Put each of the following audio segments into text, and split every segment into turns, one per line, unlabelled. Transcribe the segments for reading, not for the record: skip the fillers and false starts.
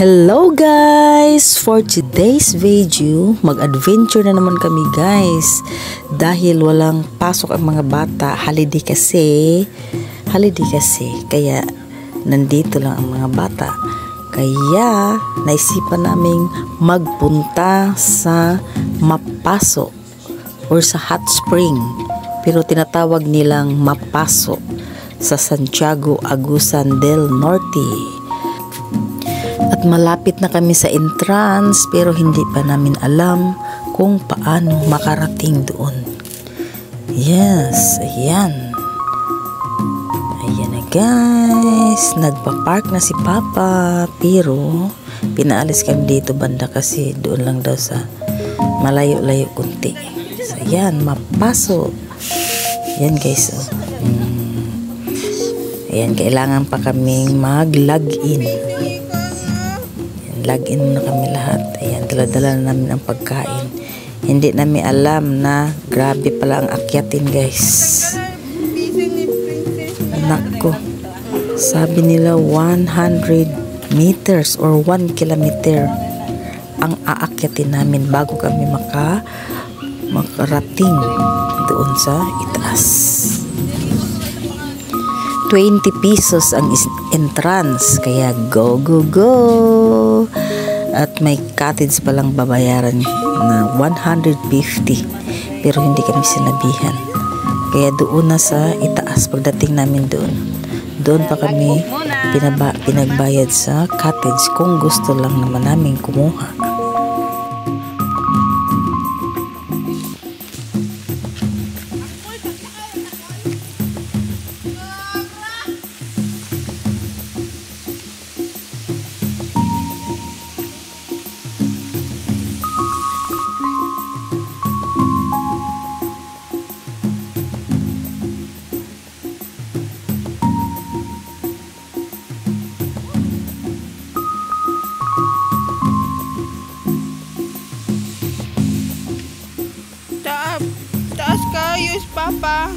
Hello guys! For today's video, mag-adventure na naman kami guys. Dahil walang pasok ang mga bata, holiday kasi. Kaya nandito lang ang mga bata. Kaya naisipan naming magpunta sa Mapaso or sa hot spring. Pero tinatawag nilang Mapaso sa Santiago, Agusan del Norte. At malapit na kami sa entrance pero hindi pa namin alam kung paano makarating doon. Yes, ayan. Ayan na guys. Nagpa-park na si Papa pero pinaalis kami dito banda kasi doon lang daw sa malayo-layo kunti. So ayan, Mapaso. Ayan guys. Ayan, kailangan pa kaming mag-login. Login muna kami lahat. Ayan, dala-dala na namin ang pagkain. Hindi namin alam na grabe pala ang akyatin guys. Nako. Sabi nila 100 meters or 1 kilometer ang aakyatin namin bago kami makarating doon sa itaas. 20 pesos ang entrance, kaya go at may cottage palang babayaran na 150 pero hindi kami sinabihan, kaya doon na sa itaas. Pagdating namin doon pa kami pinagbayad sa cottage kung gusto lang naman namin kumuha.
Taas kayo, Papa.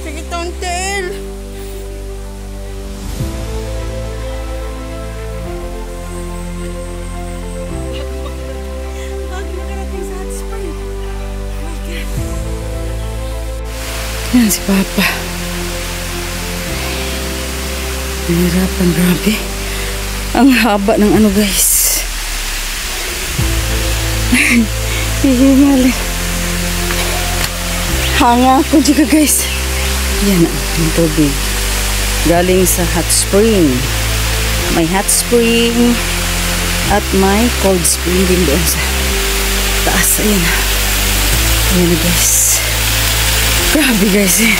Sige, tontel.
Yan si Papa. Nahirapan, grabe. Ang haba ng ano guys. Hihingali. Hanga ako juga guys. Yan ang tubig. Galing sa hot spring. May hot spring at may cold spring din doon sa taas. Ayan. Ayan guys. Grabe guys eh.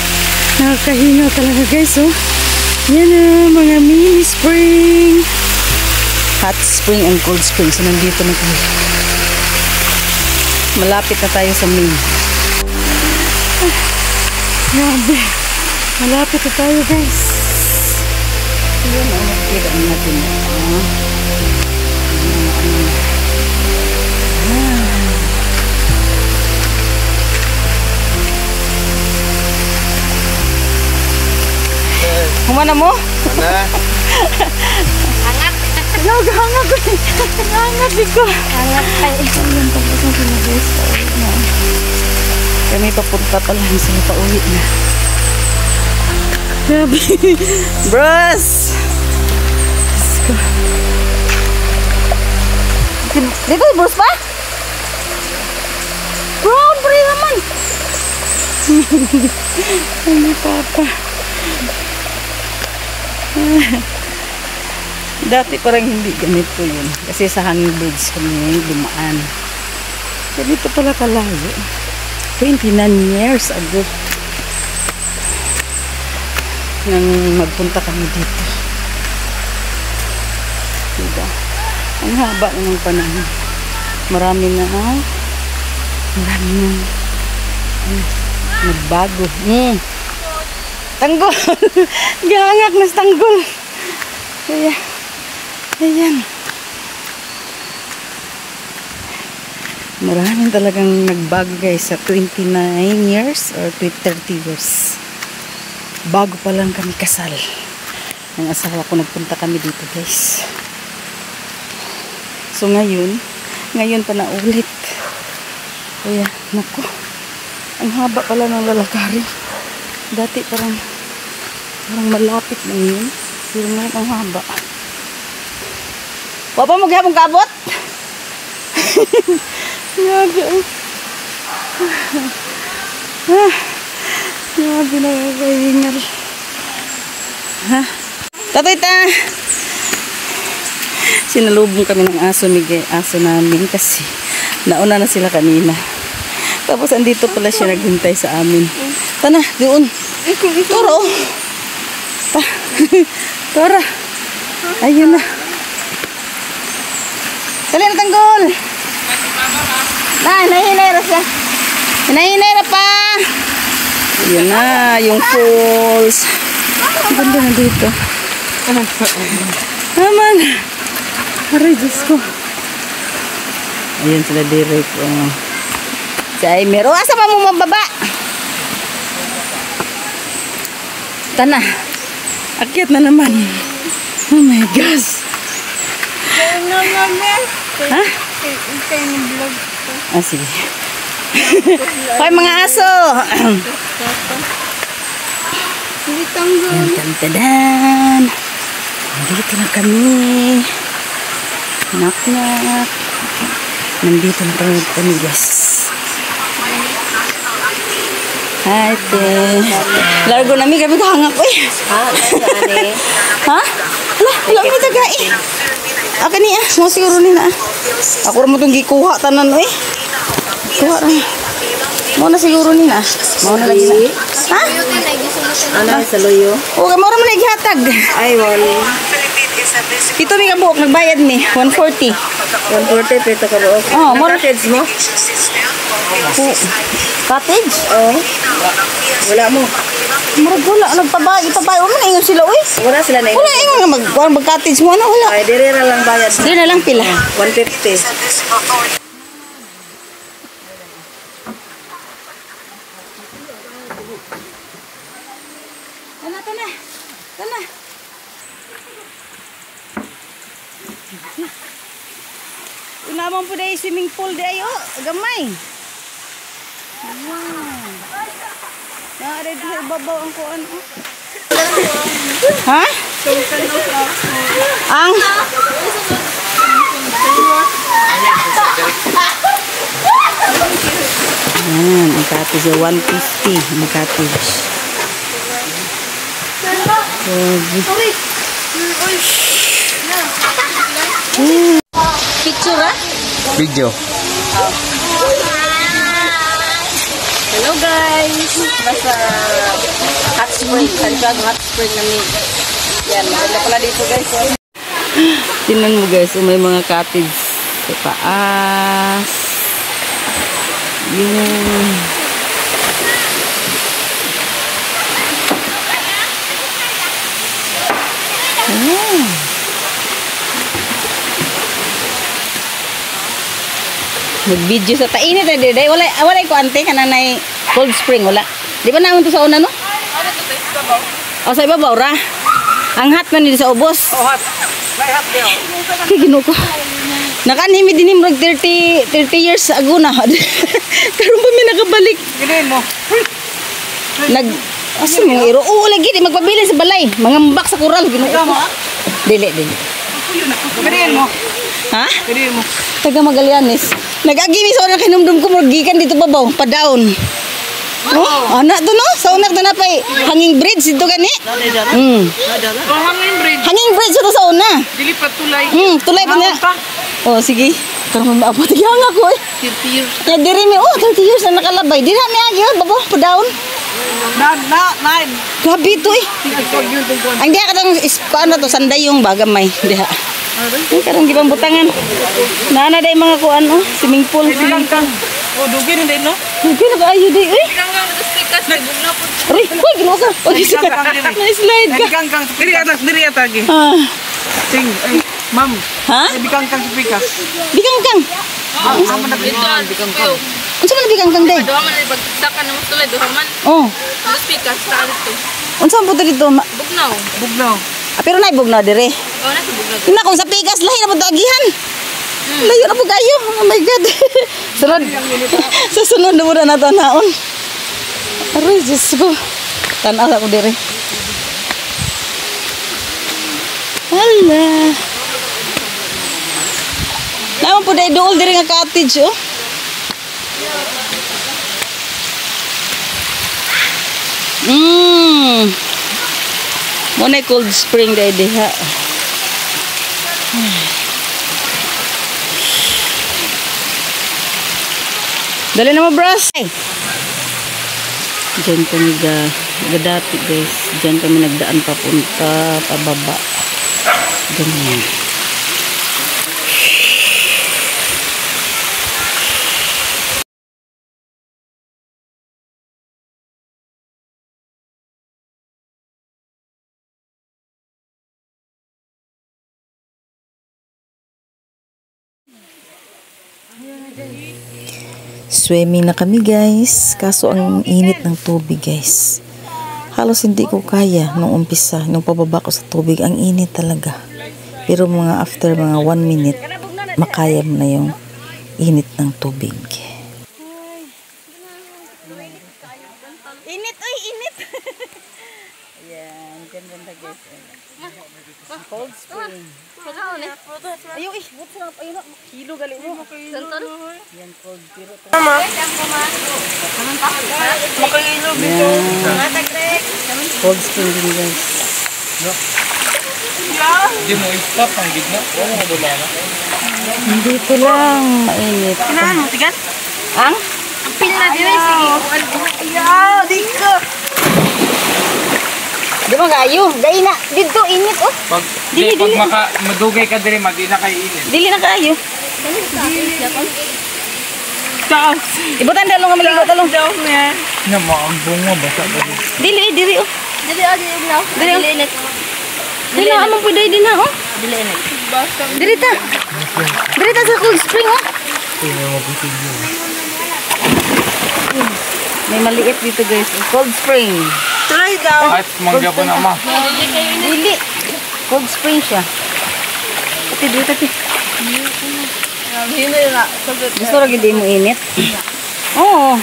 Nakakahinga talaga guys oh. Yan na mga mini spring. Hot spring and cold spring. So nandito na tayo. Malapit na tayo sa main. Grabe. Malapit na tayo guys. Yan ang nakikita natin. Humana mo?
Ana.
Hangat. Hangat ko. Hangat ko. Hangat tayo. Ayan, tapos na sila guys. Kami papunta pa lang sila pauwi na. Grabe. Bros! Let's go. Dito, bros pa? Brown, pre naman. Ano, Papa? Dati parang hindi ganito yun kasi sa hanging bridge kami dumaan. Ganito pala kalayo. 29 years ago nang magpunta kami dito. Diba? Ang haba ng panahon. Marami na nagbago. Tanggol. Gangak na tanggol. Kaya, ayan. Maraming talagang nagbago guys sa 29 years or 30 years. Bago pa lang kami kasal. Ang asawa ko nagpunta kami dito guys. So ngayon pa na ulit. Kaya naku, ang haba pala ng lalakarin. Dati parang malapit na yun. Pero ngayon ang haba. Wapa mo gaya mong kabot? Grabe. Grabe na kakahingal. Tatay ta! Sinalubong kami ng aso namin kasi nauna na sila kanina. Tapos andito pala siya naghintay sa amin. Tana, doon. Toro. Tora. Ayun na. Dali na tanggol. Nahinay ra siya. Nahinay ra pa. Ayun na, yung falls. Ang ganda na dito. Naman. Aray, Diyos ko. Ayun sila direct. Si Aimer. O, asa pa mo mababa? Tana. Akyat na naman. Oh my gosh. Ha? Ah, sige. Hoy, mga aso. Tantadan. Nandito na kami. Knock. Nandito na kami guys. Hi, te. Largo namin kami kahangak ko eh. Ha? Wala may tagay. Aka niya, mo siguro nina. Ako rin mo itong gikuha tanan eh. Kuha rin. Mo na siguro nina. Mo na lagi na. Ha? Ano sa loyo? Okay, mo rin mo lagi hatag. Ay, wala. Ito ni kabuok, nagbayad ni. 140. 140, pito kabuok. Oh, mo cottage mo? Cottage? Oo. Wala mo. Marag wala, nagpabay. Wala na ingon sila, uy. Wala sila na ingon. Wala ingon nga mag-cottage mo, ano, wala. Ay, dire na lang bayad. Dire na lang pila. 150. Tana. Unaman po dahil swimming pool di ayo, gamay. Naaray dito ibabaw ang kuan. Ha? Ang? Ayan, ang cottage 150 ang cottage. Picture ha?
Video.
Hello guys! Nasa hot spring. Santiago hot spring namin. Yan, maganda pala dito guys. Tingnan mo guys, may mga cottage sa taas. Yun. Mag-video sa tainit na day. Wala ko ante kananay cold spring wala. Di ba naman to sa una no? O sa ibabaw ra. Ang hot man dito sa ubos.
Oh, hot. May hot daw.
Kay Ginoo ko. Nakanimi din imrog 30 years ago na. Karon pa mi nakabalik.
Ginain mo.
Asa mo iro? Oo lagi di magpabilin sa balay. Mangambak sa kural Ginoo ko. Dili.
Ginain mo.
Ha?
Ginain mo.
Taga Magallanes. Nag-agi mi sa una kinumdum ko gikan dito babaw, padaon. Oh, anak to no? Sa una to na pa hanging bridge dito gani.
Oh, hanging bridge.
Hanging bridge to sa una.
Dili pa tulay.
Tulay pa niya. Oh, sige. Karon maabot gyang ako eh.
30 years.
Ya diri mi 30 years na nakalabay. Di na mi agi babaw, padaon.
Nine.
Grabe to eh. Ang diha katong paano to sandayong bagamay diha. Ay, karong gibang butangan. Nana day mga kuan oh, swimming pool.
Oh, dugi na din no?
Dugi na kaayo day eh. Aray, koy Ginoo ka. Na-slide ka.
Bikangkang diri atag.
Ah.
Sing, ay, ma'am.
Ha?
Bikangkang pikas.
Bikangkang.
Amo na
Ito, tuyo.
Unsa man bigang kang day?
Duha man ay pagtakan naman tulay, duha man.
Oh.
Tapos pikas, sa dito.
Unsa man puto dito?
Bugnaw.
bugnaw.
Pero naibog na dire.
Oh, nasa bugnaw.
Ina kung sa pigas lahi na pud agihan. Layo na po kayo. Oh my God. Sunod. Sa sunod na muna nato naon. Aray, Diyos ko. Tanaw ako dire. Hala. Naman po dahil dool dire nga cottage, oh. Muna cold spring dahil diha. Dali na mo, bros. Diyan kami gadati, guys. Diyan kami nagdaan papunta, pababa. Ganyan. Swimming na kami, guys. Kaso ang init ng tubig, guys. Halos hindi ko kaya nung umpisa, nung pababa ko sa tubig. Ang init talaga. Pero after mga 1 minute, makaya mo na yung init ng tubig. Init, ay, init. Ayan, ganda guys. Cold spring. Ayaw, buto na, ayun na, kilo gali mo. Yan, cold pero.
Makailog dito.
Cold spring din, guys.
Di mo stop ang gitna. Oo, wala na.
Dito lang, mainit.
Kailangan mo, tigas?
Ang?
Ang pila na dire, sige.
Ayaw, di ka.
Di ba kayo? Dahil na, dito, init, oh.
Pag madugay ka dire madi na kay init.
Dili na kayo.
Taas.
Ibutan dalo nga maligo talong.
Daw niya.
Na maambong mo basa ka.
Dili, oh.
Dili, dili na. Dili init.
Dili na, amang pwede din na, oh.
Dili init.
Dili ta. Dili ta sa cold spring, oh. May maliit dito, guys. Cold spring.
Try daw.
At mangga po na ma.
Dili. Cold spring siya. Ati, dito, ati.
Hindi na.
Gusto rin hindi mo init? Oo.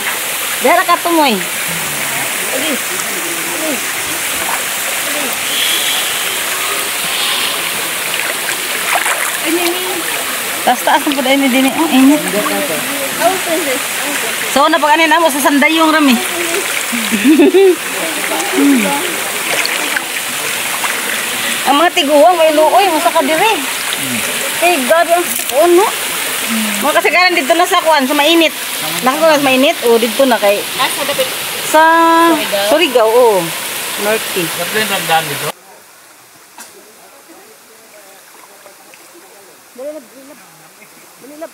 Dara ka tumoy. Taas-taas ang pala ini din. Oh, init. So, napakanin mo sa sanday yung rami. Ang mga tiguang may luoy, masa ka dire. Hey, grabe ang ono. Mga kasagaran dito na sa kuan, sa mainit. Nakagawa sa mainit, o dito na kay
Sa dapit.
sa Surigao, o. Norte.
Dapat ramdam dito.
Balilab.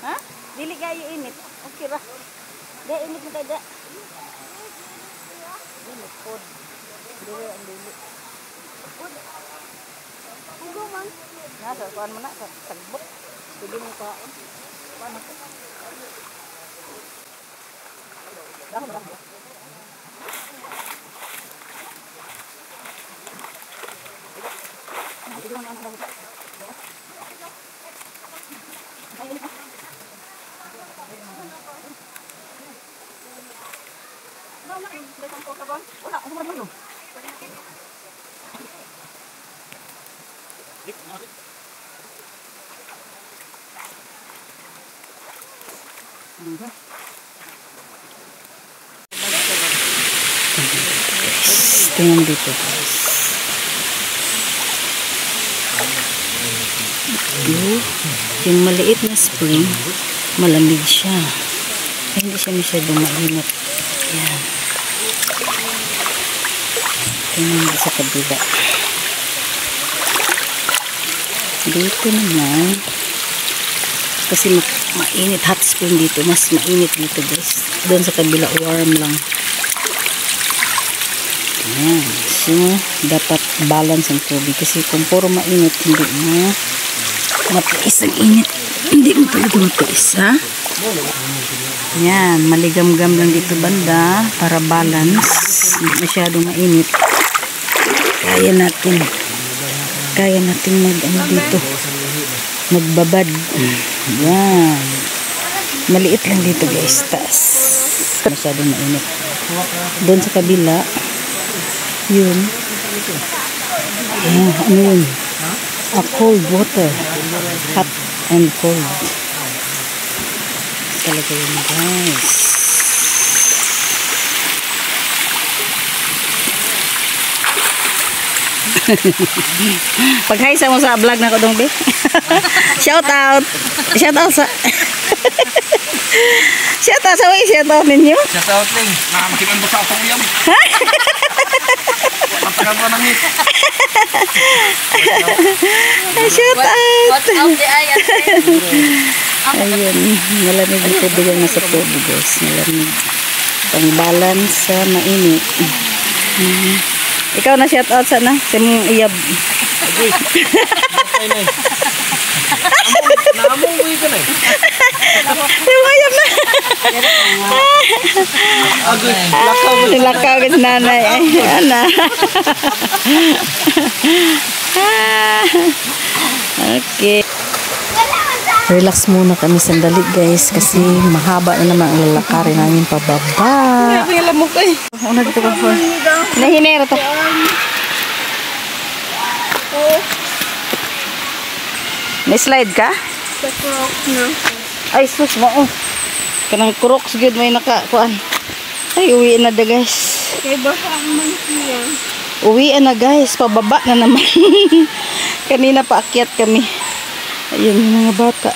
Ha? Dili kayo init. Okay ra. Dili init na kayo. Dili pod. Dili ang dili. Ugo man. Nasa kuan mo na sa sagbot. Pwede mo kaon. Paano ko? Dahon. Tingnan dito, guys. Yung maliit na spring, malamig siya. Ay, hindi siya masyadong mainit. Yan. Tingnan dito sa kabila. Dito naman, kasi mainit, hot spring dito. Mas mainit dito, guys. Doon sa kabila, warm lang. Ayan. So, dapat balance ang tubig. Kasi kung puro mainit, hindi na Matiis ang init. Hindi mo talaga matiis, ha? Yan, maligam-gam lang dito banda para balance. Hindi masyadong mainit. Kaya natin dito magbabad. Yan. Maliit lang dito guys, taas. Masyadong mainit. Doon sa kabila, yun. Ano yun? A cold water. Hot and cold. Talaga yun guys. Pag-hi sa mo sa vlog na ko dong be. Shout out sa shout out sa way, shout out ninyo.
Shout out ning. Nakamakiman ba sa akong uyam? Matagal pa nang hit.
Shout out.
What's up the eye?
Ayun, malamig dito bigyan na sa tubig guys. Malamig. Pang balance sa mainit. Ikaw na shout out sana sa mong iyab.
Namunguy ka na eh.
Yung iyab na. Lakaw ka sa nanay. Ana. Okay. Relax muna kami sandali guys kasi mahaba na naman ang lalakarin namin pababa.
Ang lamok eh.
Una dito ka po. Nahinero to. May slide ka?
Sa crocs na.
Ay sus mo. Kanang crocs good may nakakuan. Ay uwi na da guys.
Kaya baka ang mansiya.
Uwi na guys, pababa na naman. Kanina paakyat kami. Ayun yung mga bata.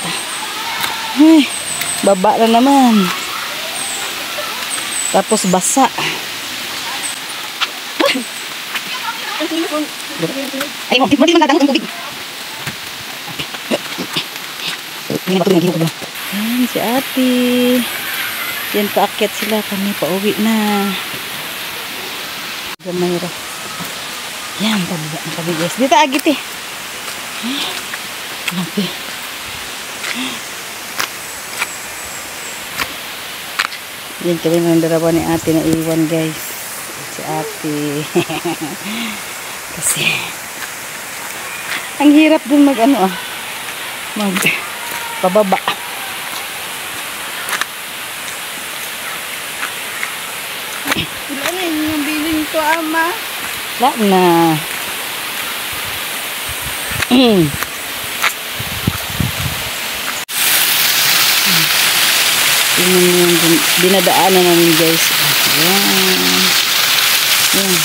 Ay, baba na naman. Tapos basa. Ay, hindi man nadang tubig. Ayan si ate. Yan paakyat sila, kami pauwi na. Gamay ra. Yan, pababa na kami guys. Dito agit eh. Grabe. Yan kami ng darawa ni ate na iwan guys. Si ate. Kasi ang hirap din mag ano mag pababa.
Wala na yung bilin ko, ama.
Wala na. Tingnan mo yung dinadaanan namin guys. Ayan. Ayan.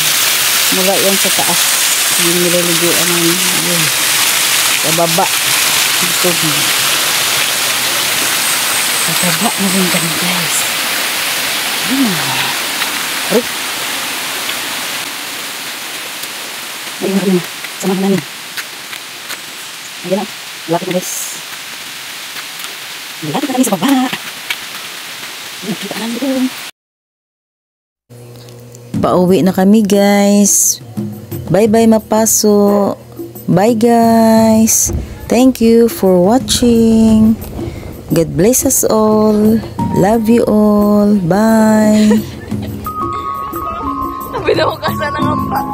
Mula yan sa taas. Yung nilaliguan namin. Ayan. Sa baba. Ito. Sa baba na rin kami guys. Ayan. Aray. Ayun na rin. Samahan namin. Ayan na. Lapit na guys. Lapit na kami sa baba. Nakita namin doon. Pauwi na kami guys. Bye bye Mapaso. Bye guys. Thank you for watching. God bless us all. Love you all. Bye.
Binuhukasan ng ampat.